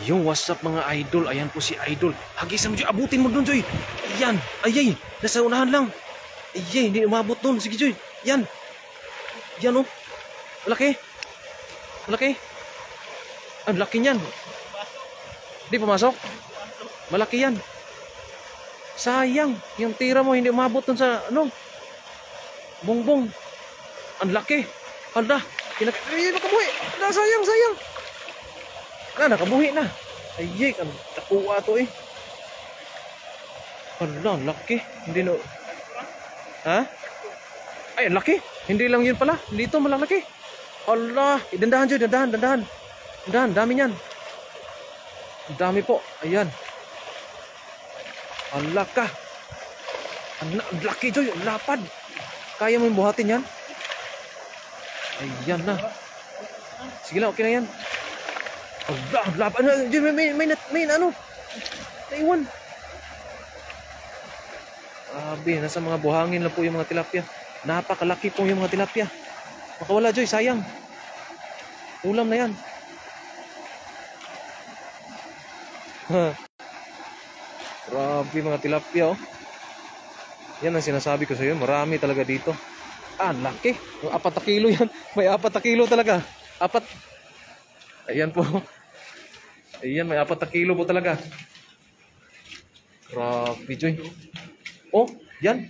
Yung what's up mga idol, ayan po si Idol. Hagisan mo Joy, abutin mo doon Joy. Ayan, ayay, nasa unahan lang. Ayay, hindi umabot doon. Sige Joy, yan. Yan oh, malaki. Malaki. Ang laki niyan. Hindi pumasok? Malaki yan. Sayang, yung tira mo hindi umabot doon sa ano. Bongbong. Ang laki. Hala, ay, nakabuhi. Sayang, sayang. Nakabuhi na. Ayay, kan takuha to eh. Hala, laki. Hindi no. Ha? Ay, laki. Hindi lang yun pala. Dito malalaki. Hala, dandahan dyan, dandahan, dandahan. Dandahan, dami niyan. Dami po. Ayan. Hala ka. Ang laki Joy, lapad. Kaya mo yung buhatin yan? Ayan na. Sige lang, okay na yan. Lapad. May ano? Naiwan. Grabe, nasa mga buhangin lang po yung mga tilapia. Napakalaki po yung mga tilapia. Makawala Joy, sayang. Ulam na yan. Grabe mga tilapia oh. Yan ang sinasabi ko sa iyo, marami talaga dito. Laki. 4 na kilo yan. May 4 na kilo talaga. 4. Ayan po. Ayan, may 4 na kilo po talaga. Grabe Joy. Oh, yan.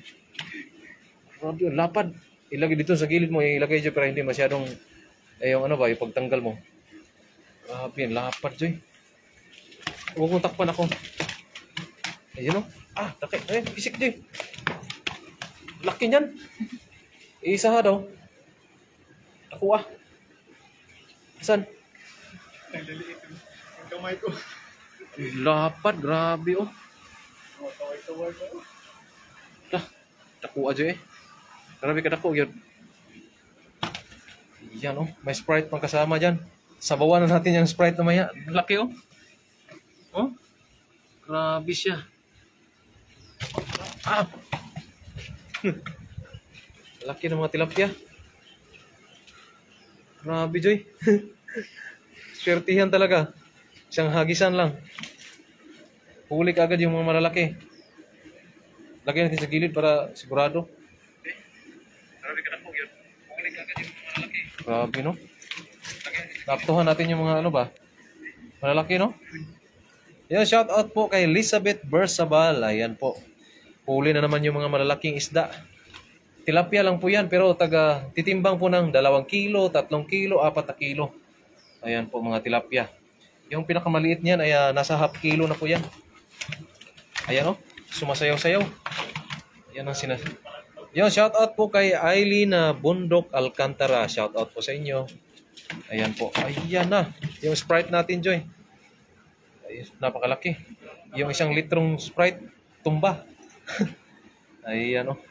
Grabe, lapad. Ilagay dito sa gilid mo, ilagay Joy para hindi masyadong yung ano ba, yung pagtanggal mo. Grabe, lapad Joy. Huwag mong takpan ako. Ayun o. Laki. Ayun, isik Joy. Laki niyan. Isa ha daw. Ako Asan? Nagliliit yung kamay ko. Lapad, grabe oh. Tawag ko. Takuha Joy eh. Grabe ka dako yun. Yan oh. May Sprite pang kasama dyan. Sabawan na natin yung Sprite na maya. Laki oh. Oh. Grabe siya. Laki ng mga tilapia. Grabe Joy. Swertihan talaga. Isang hagisan lang. Huli ka agad yung mga malalaki. Lagyan natin sa gilid para sigurado. Grabe ka na po yun. Huli ka agad yung mga malalaki. Grabe no. Naptuhan natin yung mga ano ba. Malalaki no. Yan, shout out po kay Elizabeth Bersabal. Ayan po. Huli na naman yung mga malalaking isda. Tilapia lang po yan, pero titimbang po ng 2 kilo, 3 kilo, 4 na kilo. Ayan po mga tilapia. Yung pinakamaliit niyan ay nasa half kilo na po yan. Ayan o, sumasayaw-sayaw. Yan ang Yan, shout out po kay Eileen Bundok Alcantara. Shout out po sa inyo. Ayan po. Ayan na. Yung Sprite natin, Joy. Ay, napakalaki. Yung 1 litrong Sprite, tumba. Ayan o.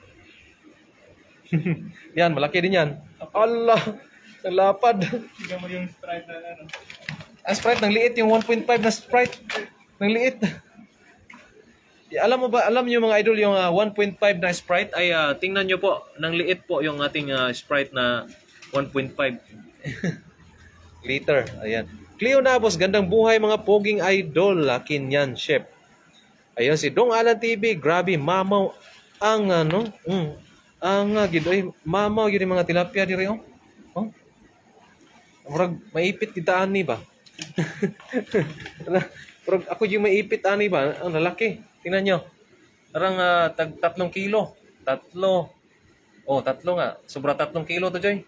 Yan, malaki din yan. Allah! Nalapad. Tignan mo yung Sprite na ano. Ang Sprite, nang liit. Yung 1.5 na Sprite. Nang liit. Alam mo ba, alam niyo mga idol, yung 1.5 na Sprite ay tingnan niyo po, nang liit po yung ating Sprite na 1.5 liter. Ayan. Cleo Nabos, gandang buhay mga poging idol. Lakin yan, chef. Ayan si Dong Alan TV, grabe mamaw ang ano, ang gidoy mamaw yun yung mga tilapia diri oh. Oh. Murag maipit kita ani ba? Murag ako yung maipit ani ba? Ang lalaki. Tingnan nyo. Parang 3 kilo. 3. Oh, 3 nga. Sobra 3 kilo to, Joy.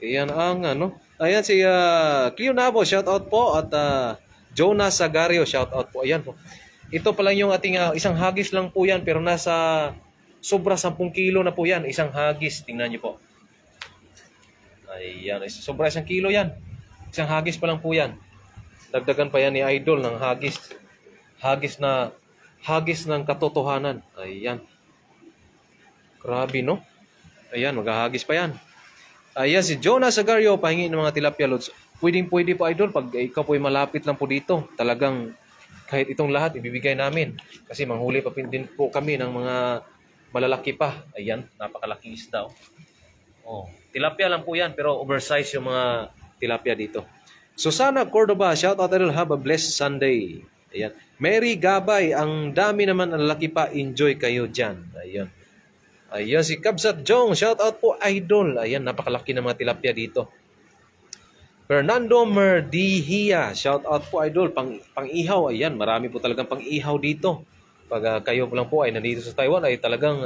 Ayan ang ano. Ayan si Cleo Nabo, shout out po. At Jonas Sagario, shout out po. Ayan po. Ito pa lang yung ating isang hagis lang po yan. Pero nasa sobra 10 kilo na po yan. Isang hagis. Tingnan nyo po. Ayan. Sobra 1 kilo yan. Isang hagis pa lang po yan. Dagdagan pa yan ni Idol ng hagis. Hagis ng katotohanan. Ayan. Grabe, no? Ayan, maghahagis pa yan. Ayan, si Jonas Sagario, pahingi ng mga tilapia loads. Pwede po, Idol, pag ikaw po ay malapit lang po dito, talagang kahit itong lahat, ibibigay namin. Kasi manghuli pa din po kami ng mga malalaki pa. Ayan, napakalaking isda. Oh, tilapia lang po yan, pero oversize yung mga tilapia dito. Susana Cordoba, shout out idol, have a blessed Sunday. Ayan. Mary Gabay, ang dami naman ang laki pa, enjoy kayo dyan. Ayan. Ayan, si Kabsat Jong, shout out po idol. Ayan, napakalaki ng mga tilapia dito. Fernando Merdihia, shout out po idol, pang-ihaw. Ayan, marami po talagang pang-ihaw dito. Pag kayo lang po ay nandito sa Taiwan, ay talagang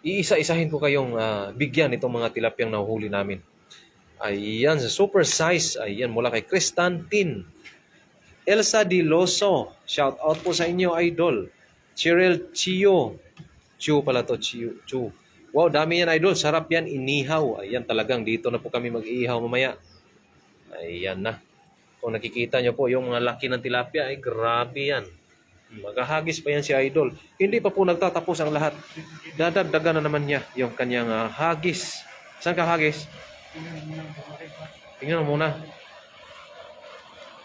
iisa-isahin ko kayong bigyan itong mga tilapyang nahuhuli namin. Ayan, sa super size. Ayan, mula kay Cristantin. Elsa Diloso, shout out po sa inyo, idol. Cheryl Chio. Chio pala to, Chio. Wow, dami yan, idol. Sarap yan, inihaw. Ayan, talagang dito na po kami mag-iihaw mamaya. Ayan na. Kung nakikita nyo po, yung mga laki ng tilapia, ay grabe yan. Maghahagis pa yan si idol. Hindi pa po nagtatapos ang lahat. Dadagdagan na naman niya yung kanyang hagis. Saan ka hagis? Tingnan mo muna.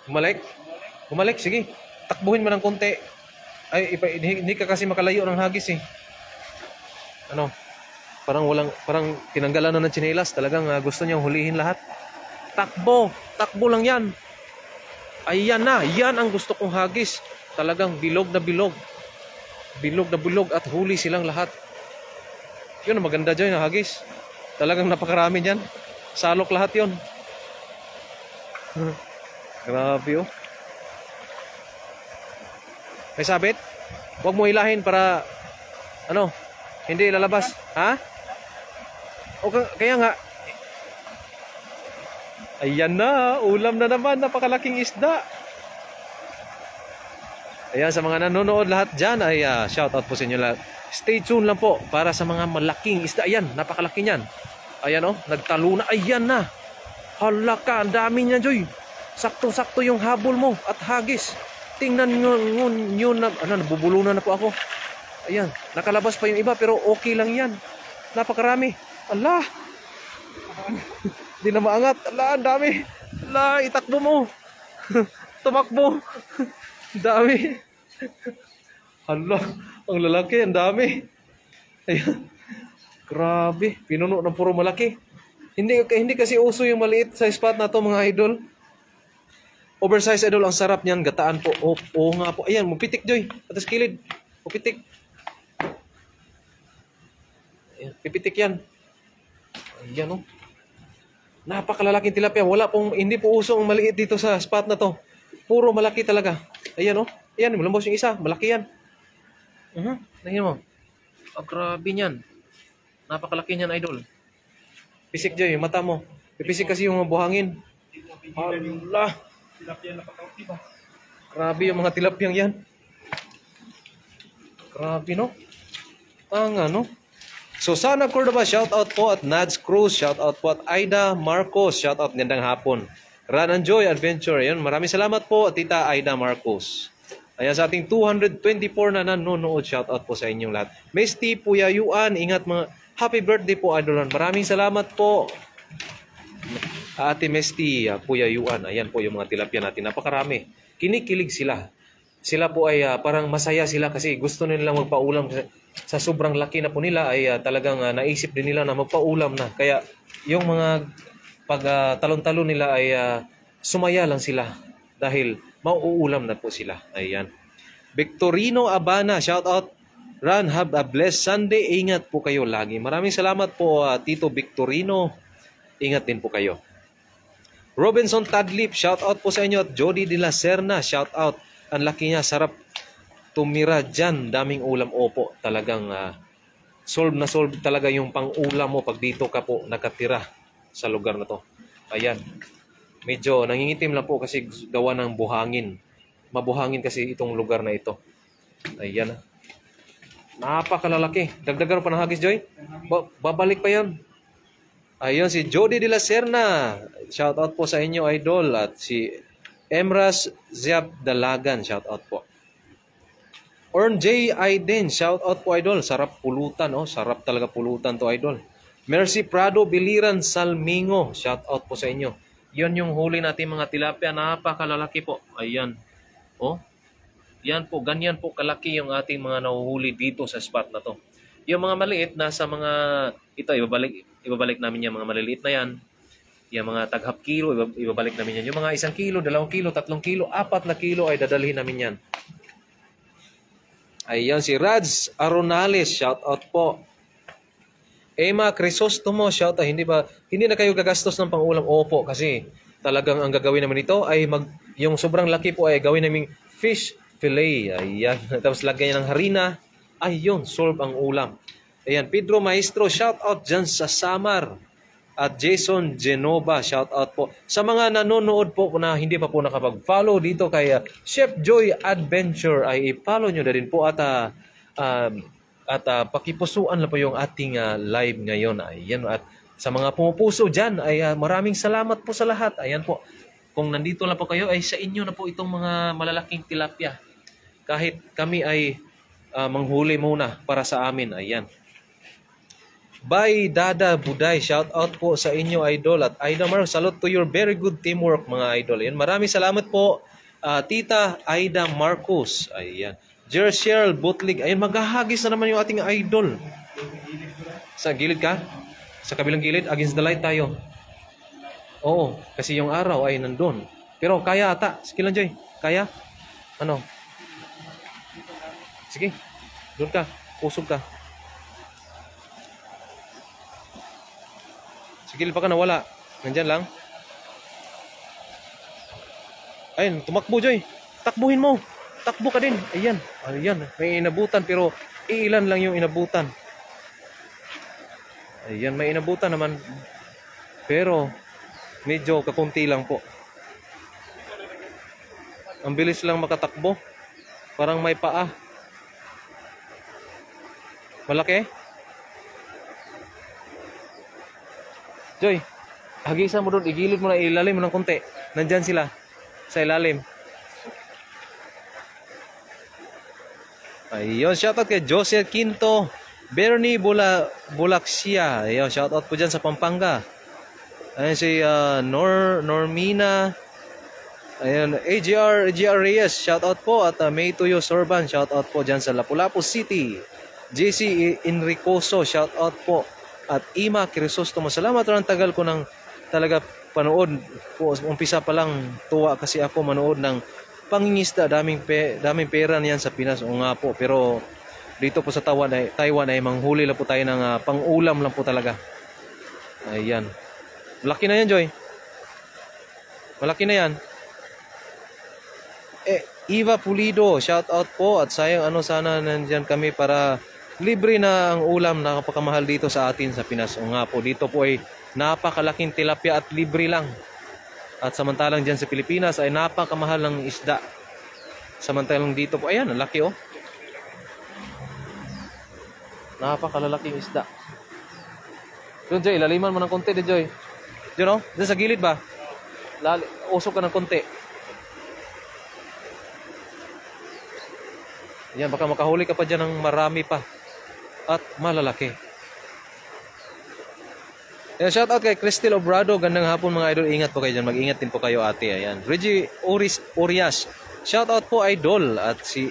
Bumalik, sige. Takbuhin mo ng konti. Ay, hindi ka kasi makalayo ng hagis eh. Ano? Parang tinanggalan na ng tsinelas. Talagang gusto niyang hulihin lahat. Takbo lang yan. Ayan na, yan ang gusto kong hagis. Talagang bilog na bilog. Bilog na bilog at huli silang lahat. Yun, maganda dyan yung hagis. Talagang napakarami dyan. Salok lahat yun. Grabe oh. May sabit? Huwag mo hilahin para hindi lalabas. Ha? O kaya nga. Ayan na, ulam na naman, napakalaking isda. Ayan, sa mga nanonood lahat dyan, ay shout out po sa inyo lahat. Stay tuned lang po para sa mga malaking isda. Ayan, napakalaki niyan. Ayan nagtalo na. Ayan na. Hala ka, ang dami niyan, Joy. Sakto-sakto yung habol mo at hagis. Tingnan nyo na, nabubulunan na po ako. Ayan, nakalabas pa yung iba pero okay lang yan. Napakarami. Allah. Hindi na maangat. Allah, ang dami. Allah, itakbo mo. Tumakbo. Dami. Hala, ang lalaki, ang dami. Ayan. Grabe, pinuno ng puro malaki. Hindi kasi uso yung maliit sa spot na to, mga idol. Oversize idol, ang sarap niyan, gataan po. Oo nga po. Ayan, mupitik, Joy. Atas kilid. Mupitik. Ayan, pipitik yan. Ayan napakalalaking tilapia. Hindi po uso ang maliit dito sa spot na to. Puro malaki talaga. Ayan Ayan, malambos yung isa. Malaki yan. Tingnan mo. Grabe niyan. Napakalaki niyan, idol. Pisik, Joy, yung mata mo. Pipisik kasi yung buhangin. Allah. Tilapia na pakaw, ba? Grabe yung mga tilapyang yan. Grabe, no? Susana Cordoba, shout out po at Nads Cruz, shout out po at Aida Marcos, shout out, gandang hapon. Run and Joy Adventure, ayan, maraming salamat po Tita Aida Marcos. Ayan, sa ating 224 na nanonood, shout out po sa inyong lahat. Mesty Puyayuan, ingat mga happy birthday po, idolan. Maraming salamat po. Ate Mesty Puyayuan, ayan po yung mga tilapia natin, napakarami. Kinikilig sila. Sila po ay parang masaya sila kasi gusto nila magpaulam. Sa sobrang laki na po nila ay talagang naisip din nila na magpaulam na. Kaya yung mga pag talon-talon nila ay sumaya lang sila dahil mauulam na po sila. Ayan. Victorino Abana, shout out. Run, have a blessed Sunday. Ingat po kayo lagi. Maraming salamat po Tito Victorino. Ingat din po kayo. Robinson Tadlip, shout out po sa inyo. At Jody de la Serna, shout out. Ang laki niya, sarap tumira dyan. Daming ulam. Opo, talagang solve na solve talaga yung pang-ulam mo pag dito ka po nakatira sa lugar na to. Ayan. Medyo nangingitim lang po kasi gawa ng buhangin. Mabuhangin kasi itong lugar na ito. Ayan. Napakalalaki. Dagdagan pa ng hagis, Joy. Babalik pa yan. Ayun, si Jody de la Serna. Shout out po sa inyo, idol. At si Emras Ziab Dalagan. Shout out po. Orn J. Aiden. Shout out po, idol. Sarap pulutan. Sarap talaga pulutan to, idol. Mercy Prado Biliran Salmingo. Shout out po sa inyo. Yan yung huli natin mga tilapia. Napakalalaki po. Ayan. Yan po. Ganyan po kalaki yung ating mga nahuhuli dito sa spot na to. Yung mga maliit, nasa mga, ito, ibabalik namin yung mga maliliit na yan. Yung mga tag-half kilo, ibabalik namin yan. Yung mga 1 kilo, 2 kilo, 3 kilo, 4 na kilo ay dadalhin namin yan. Ayan, si Raj Aronales, shout out po. Emma Crisostomo, shout out. Hindi na kayo gagastos ng pangulam? Opo, kasi talagang ang gagawin naman ito ay yung sobrang laki po ay gawin naming fish fillet. Ayan, tapos lagyan ng harina. Ayun, solve ang ulam. Ayan, Pedro Maestro, shout out dyan sa Samar. At Jason Genova, shout out po. Sa mga nanonood po na hindi pa po nakapag-follow dito kay Chef Joy Adventure, ay i-follow nyo na rin po at pakipusuan na po yung ating live ngayon. Ayan, at sa mga pumupuso dyan, ay maraming salamat po sa lahat. Ayan po, kung nandito lang po kayo, ay sa inyo na po itong mga malalaking tilapia. Kahit kami ay manghuli muna para sa amin. Ayan. Bye Dada Buday, shout out po sa inyo idol. At Aida Mar, salute to your very good teamwork mga idol. Ayan, maraming salamat po Tita Aida Marcos. Ayan, Jershel Butlig. Ayan, maghahagis na naman yung ating idol. Sa gilid ka? Sa kabilang gilid, against the light tayo. Oo, kasi yung araw ay nandun. Pero kaya ata, sige lang Joy. Kaya? Ano? Sige, doon ka, pusog ka. Sige, pa ka nawala. Nandyan lang. Ayun, tumakbo Joy. Takbuhin mo. Takbo ka din. Ayan. Ayan. May inabutan pero ilan lang yung inabutan. Ayan, may inabutan naman. Pero medyo kakunti lang po. Ang bilis lang makatakbo. Parang may paa. Malaki? Joy, hagisan mo doon, igilid mo na, ilalim mo ng konti. Nandyan sila, sa ilalim. Ayun, shoutout kay Joseph Quinto, Bernie Bulaksia. Ayun, shoutout po dyan sa Pampanga. Ayun si Normina. Ayun, AGR Reyes, shoutout po. At May Tuyo Sorban, shoutout po dyan sa Lapu-Lapu City. JC Enricoso, shoutout po. At Ima Crisostomo, salamat rin, tagal ko nang talaga panood po. Umpisa pa lang tuwa kasi ako manood ng pangingisda. Daming pera niyan sa Pinas. O nga po, pero dito po sa Taiwan ay manghuli lang po tayo ng pang-ulam lang po talaga. Ayan. Malaki na yan Joy. Malaki na yan. Eva Pulido, shout out po. At sayang sana nandyan kami para libre na ang ulam na kapakamahal dito sa atin sa Pinas. O nga po, dito po ay napakalaking tilapia at libre lang. At samantalang dyan sa Pilipinas ay napakamahal ng isda. Samantalang dito po, ayan, ang laki oh. Napakalalaking isda. Doon Joy, laliman mo ng konti din Joy. Diyan oh, doon sa gilid ba? Usok ka ng konti. Yan, baka makahuli ka pa dyan ng marami pa. At malalaki. Ayan, shout out kay Cristel Obrado. Gandang hapon mga idol. Ingat po kayo dyan. Mag-ingat din po kayo ate. Ayan. Reggie Orias. Shout out po idol. At si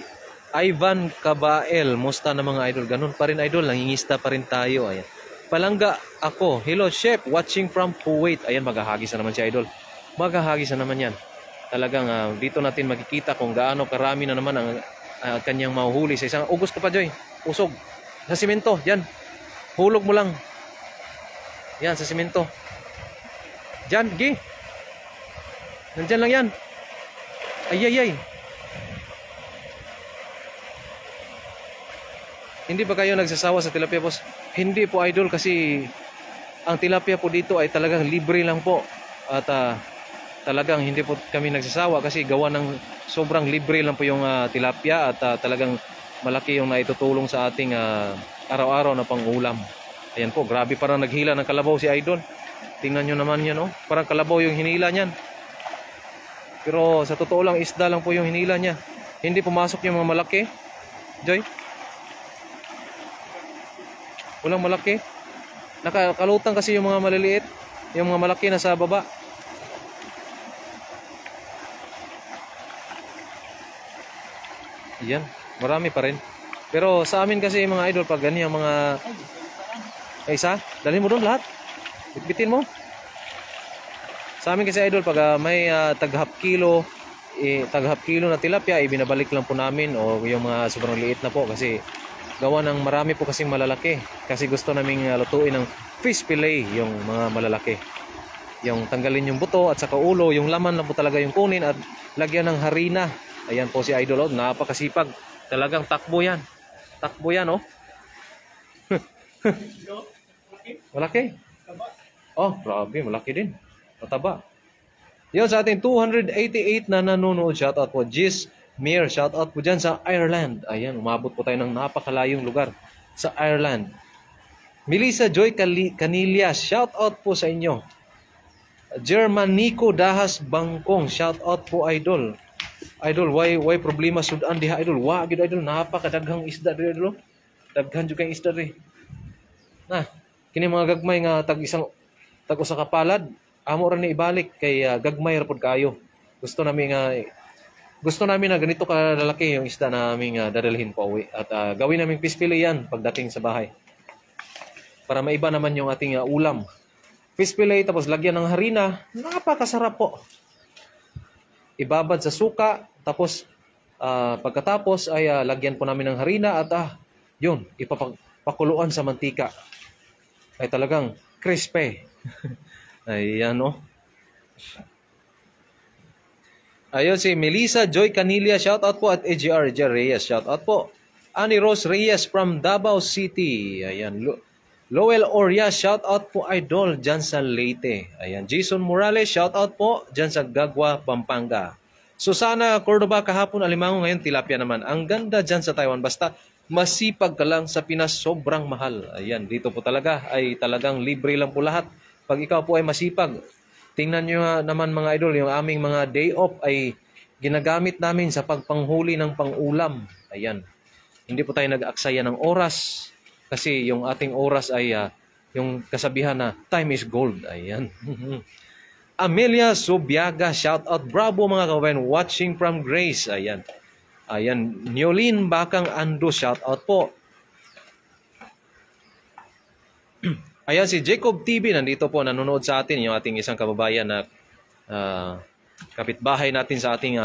Ivan Cabael. Musta na mga idol. Ganun pa rin idol. Nangingista pa rin tayo. Ayan. Palangga ako. Hello chef. Watching from Kuwait. Ayan, maghahagis na naman si idol. Maghahagis na naman yan. Talagang dito natin makikita kung gaano karami na naman ang kanyang mahuhuli sa isang ugos ka pa Joy. Usog. Sa simento, yan. Hulog mo lang. Yan, sa simento. Diyan, gi. Nandyan lang yan. Ay. Hindi ba kayo nagsasawa sa tilapia, boss? Hindi po, idol, kasi ang tilapia po dito ay talagang libre lang po. At talagang hindi po kami nagsasawa kasi gawa ng sobrang libre lang po yung tilapia at talagang malaki yung naitutulong sa ating araw-araw na pang-ulam. Ayan po, grabe, parang naghila ng kalabaw si idol. Tingnan nyo naman yan, oh. Parang kalabaw yung hinila niyan. Pero sa totoo lang, isda lang po yung hinila niya. Hindi pumasok yung mga malaki. Joy? Walang malaki. Nakakalutang kasi yung mga maliliit. Yung mga malaki na sa baba. Yan, marami pa rin. Pero sa amin kasi mga idol, pag ganyan mga isa, dalhin mo doon lahat. Bitbitin mo. Sa amin kasi idol, pag may tag-half kilo, tag-half kilo na tilapia, ibinabalik lang po namin o yung mga sobrang liit na po kasi gawa ng marami po kasing malalaki. Kasi gusto naming lutuin ng fish fillet yung mga malalaki. Yung tanggalin yung buto at saka ulo, yung laman lang po talaga yung kunin at lagyan ng harina. Ayan po si idol, oh, napakasipag. Talagang takbo yan. Takbo yan, oh. Malaki. Oh, grabe, malaki din. Mataba. Yun sa ating 288 na nanonood. Shoutout po. Jis Mir. Shoutout po dyan sa Ireland. Ayan, umabot po tayo ng napakalayong lugar sa Ireland. Melissa Joy Canilla. Shoutout po sa inyo. Germanico Dahas Bangkong. Shoutout po idol. Idol, why problema sudan diha idol? Wa gid idol, napakadaghang isda diri idol. Daghan jud kay isda diri. Nah, kini mga gagmay nga tag usa ka palad, amo ra ni ibalik kay gagmay ra pud kayo. Gusto namin na ganito kalalaki yung isda namin dadalhin pa uwi at gawin namin fish fillet yan pagdating sa bahay. Para maiba naman yung ating ulam. Fish fillet tapos lagyan ng harina, napakasarap po. Ibabad sa suka tapos pagkatapos ay lagyan po namin ng harina at yun, ipapakuluan sa mantika. Ay talagang crispy. Ayan, no? Ayun si Melissa Joy Canilla, shoutout po, at AGR Reyes, shoutout po. Annie Rose Reyes from Davao City. Ayan, Lowell Orias, shoutout po idol dyan sa Leyte. Ayan, Jason Morales, shoutout po dyan sa Gagwa, Pampanga. Susana Cordoba, kahapon alimango, ngayon tilapia naman. Ang ganda dyan sa Taiwan, basta masipag ka lang sa Pinas, sobrang mahal. Ayan, dito po talaga ay talagang libre lang po lahat. Pag ikaw po ay masipag, tingnan nyo naman mga idol, yung aming mga day off ay ginagamit namin sa pagpanghuli ng pangulam. Ayan, hindi po tayo nag-aksaya ng oras kasi yung ating oras ay yung kasabihan na time is gold. Ayan. Amelia Subiaga, shout out, bravo mga kawan, watching from Grace. Ayan. Ayan, Niolin Bakang Ando, shout out po. Ayan si Jacob TV, nandito po, nanonood sa atin, yung ating isang kababayan na kapitbahay natin sa ating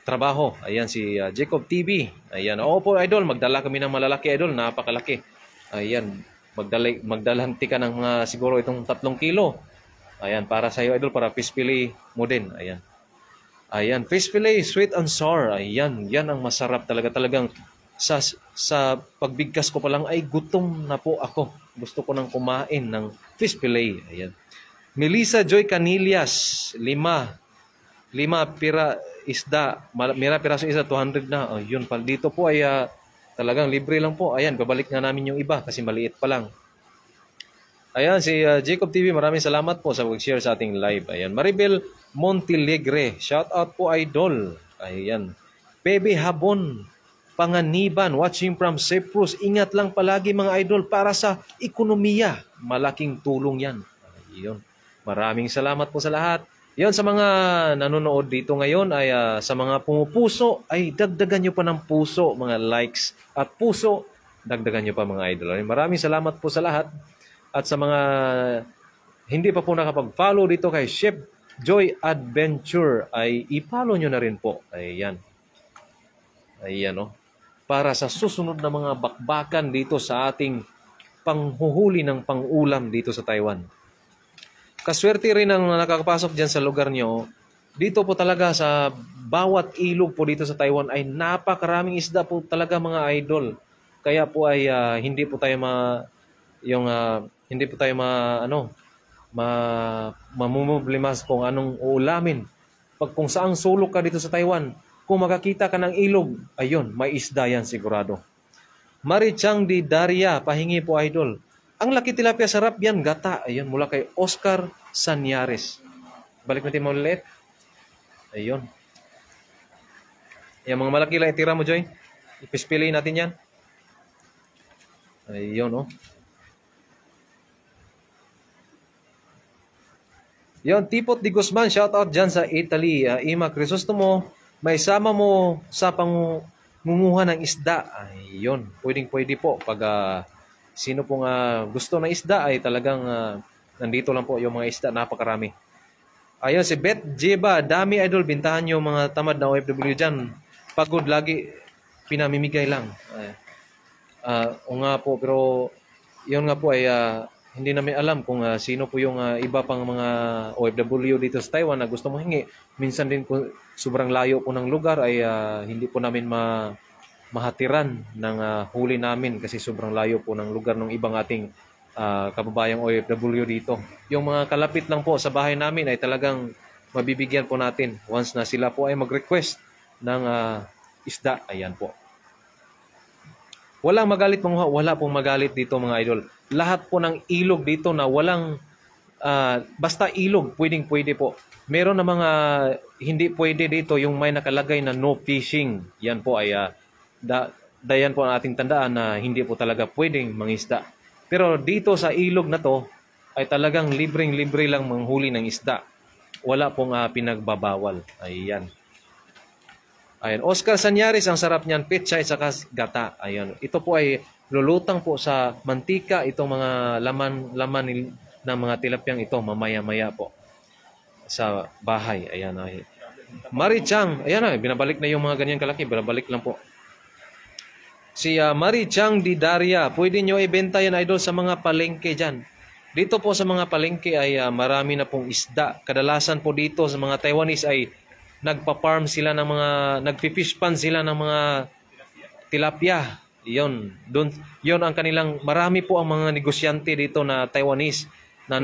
trabaho. Ayan si Jacob TV. Ayan, oo po idol, magdala kami ng malalaki idol, napakalaki. Ayan, magdalanti ka ng mga siguro itong 3 kilo. Ayan, para sa iyo idol, para fish fillet mo din. Ayan. Ayan, fish fillet, sweet and sour. Ayan, yan ang masarap talaga. Talagang sa pagbigkas ko pa lang ay gutom na po ako. Gusto ko nang kumain ng fish fillet. Ayan. Melissa Joy Canillas, 5 pira isda. Mira piraso isda, 200 na. Oh, yun, dito po ay talagang libre lang po. Ayan, babalik na namin yung iba kasi maliit pa lang. Ayan, si Jacob TV, maraming salamat po sa pag-share sa ating live. Ayan, Maribel Montilegre, shout out po idol. Ayan, Bebe Habon Panganiban, watching from Cyprus. Ingat lang palagi mga idol para sa ekonomiya. Malaking tulong yan. Ayun, maraming salamat po sa lahat. Yan, sa mga nanonood dito ngayon ay sa mga pumupuso ay dagdagan nyo pa ng puso, mga likes at puso, dagdagan nyo pa mga idol. Maraming salamat po sa lahat. At sa mga hindi pa po nakapag-follow dito kay Chef Joy Adventure ay i-follow nyo na rin po. Ayan. Ayan, oh. Para sa susunod na mga bakbakan dito sa ating panghuhuli ng pangulam dito sa Taiwan. Kaswerte rin ang nakakapasok dyan sa lugar nyo. Dito po talaga sa bawat ilog po dito sa Taiwan ay napakaraming isda po talaga mga idol. Kaya po ay hindi po tayo mamumblema kung anong uulamin. Kung saang sulok ka dito sa Taiwan, kung makakita ka ng ilog, ayun, may isda yan sigurado. Marichang di Daria, pahingi po idol. Ang laki tilapia, sarap yan, gata. Ayun, mula kay Oscar Sanyares. Balik natin mo ulit. Ayun. Yung mga malaki lang, itira mo, Joy. Ipispili natin yan. Ayun, oh. Yon, Tipot di Guzman, shout out dyan sa Italy. Ima Crisostomo, may sama mo sa pangunguha ng isda. Ayun, pwedeng-pwede po. Pag sino pong gusto ng isda ay talagang nandito lang po yung mga isda, napakarami. Ayun, si Beth Jeba, dami idol, bintahan nyo mga tamad na OFW dyan. Pagod lagi, pinamimigay lang. O nga po, pero yun nga po ay hindi namin alam kung sino po yung iba pang mga OFW dito sa Taiwan na gusto mong hingi. Minsan din po sobrang layo po ng lugar ay hindi po namin mahatiran ng huli namin kasi sobrang layo po ng lugar ng ibang ating kababayang OFW dito. Yung mga kalapit lang po sa bahay namin ay talagang mabibigyan po natin once na sila po ay mag-request ng isda. Ayan po. Walang magalit mga wala pong magalit dito mga idol. Lahat po ng ilog dito na walang basta ilog, pwede po. Meron na mga hindi pwede dito yung may nakalagay na no fishing. Yan po ay dayan po ang ating tandaan na hindi po talaga pwedeng mangisda. Pero dito sa ilog na to ay talagang libreng-libre lang manghuli ng isda. Wala pong pinagbabawal. Ayan. Ayan. Oscar Sanyaris, ang sarap niyan, pechay at saka gata. Ayan. Ito po ay lulutang po sa mantika itong mga laman ng mga tilapyang ito mamaya-maya po sa bahay. Ayan. Ay. Marie Chang. Ayan na, binabalik na yung mga ganyan kalaki. Binabalik lang po. Si Marie Chang Di Daria, pwede nyo ibenta yan idol sa mga palengke dyan. Dito po sa mga palengke ay marami na pong isda. Kadalasan po dito sa mga Taiwanese ay nagpa-farm sila ng mga, nagpi-fish pan sila ng mga tilapia. Yun ang kanilang, marami po ang mga negosyante dito na Taiwanese na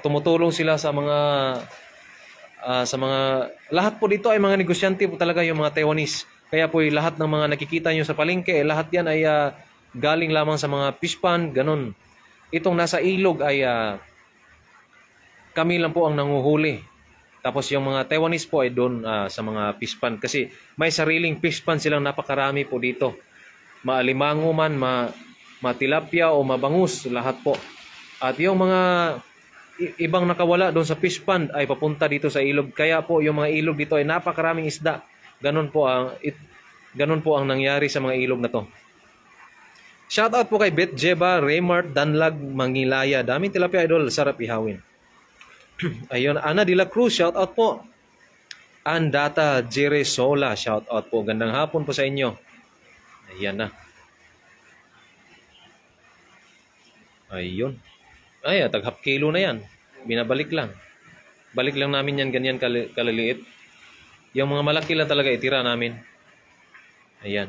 tumutulong sila sa mga lahat po dito ay mga negosyante po talaga yung mga Taiwanese. Kaya po lahat ng mga nakikita nyo sa palengke, lahat yan ay galing lamang sa mga fish pond, ganun. Itong nasa ilog ay kami lang po ang nanguhuli. Tapos yung mga Taiwanese po ay doon sa mga fish pond kasi may sariling fish pond silang napakarami po dito. Maalimango man, matilapia o mabangus, lahat po. At yung mga ibang nakawala doon sa fish pond ay papunta dito sa ilog. Kaya po yung mga ilog dito ay napakaraming isda. Ganun po ang nangyari sa mga ilog na to. Shout out po kay Beth Jeba, Raymart, Danlag, Mangilaya. Daming tilapia idol, sarap ihawin. Ayun, Ana de la Cruz, shout out po. Andata Jeresola, shout out po. Gandang hapon po sa inyo. Ayan na. Ayun. Ay, tag-half kilo na yan. Binabalik lang. Balik lang namin yan ganyan kaliliit. Yung mga malaki lang talaga itira namin. Ayan.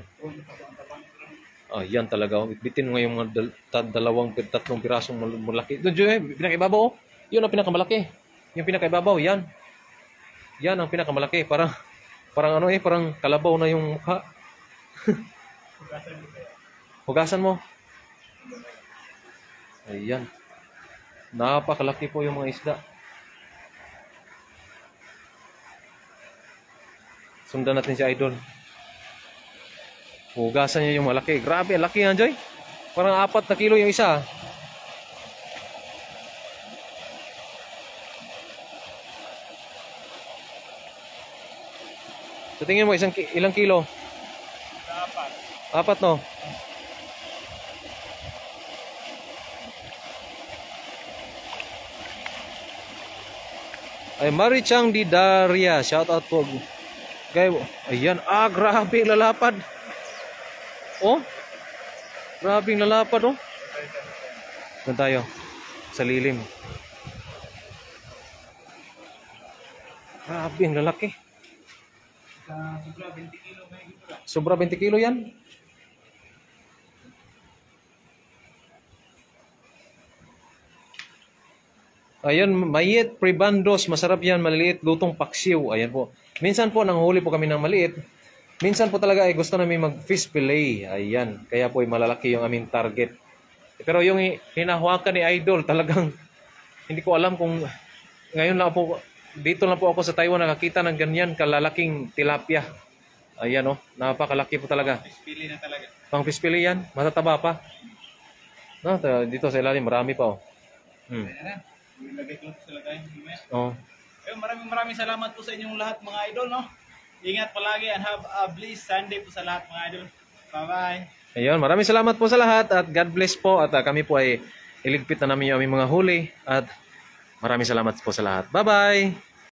Yan talaga. Bitin mo yung mga tatlong pirasong malaki. Doon, pinakaibabaw. Yun ang pinakamalaki. Yung pinakaibabaw, yan. Yan ang pinakamalaki. Parang parang kalabaw na yung mukha. Hugasan mo. Ayan. Napakalaki po yung mga isda. Sundan natin si Idol. Hugasan niya yung malaki. Grabe, laki yan, Joy. Parang 4 na kilo yung isa. So tingin mo, ilang kilo? 4, no? Ay, Marie Chang Di Daria. Shout out po. Ayan. Grabe lalapad. Oh. Grabe lalapad, oh. Doon tayo. Sa lilim. Grabe ang lalaki. Sobra 20 kilo yan. Ayan, mayet prebandos, masarap yan, maliliit, lutong paksiw. Ayan po. Minsan po, nanghuli po kami ng maliit. Minsan po talaga ay gusto namin mag-fish fillet. Ayan, kaya po ay malalaki yung aming target. Pero yung hinahawakan ni Idol, talagang hindi ko alam kung ngayon lang po, dito lang po ako sa Taiwan nakakita ng ganyan kalalaking tilapia. Ayan o, napakalaki po talaga. Fish fillet na talaga. Pang fish fillet yan, matataba pa. No, dito sa ilalim, marami pa o. Ilagay ko sa lagay. Oh. Maraming salamat po sa inyong lahat mga idol, no? Ingat palagi and have a blessed Sunday po sa lahat mga idol. Bye-bye. Ayun, maraming salamat po sa lahat at God bless po at kami po ay iligpit na namin yung aming mga huli at maraming salamat po sa lahat. Bye-bye!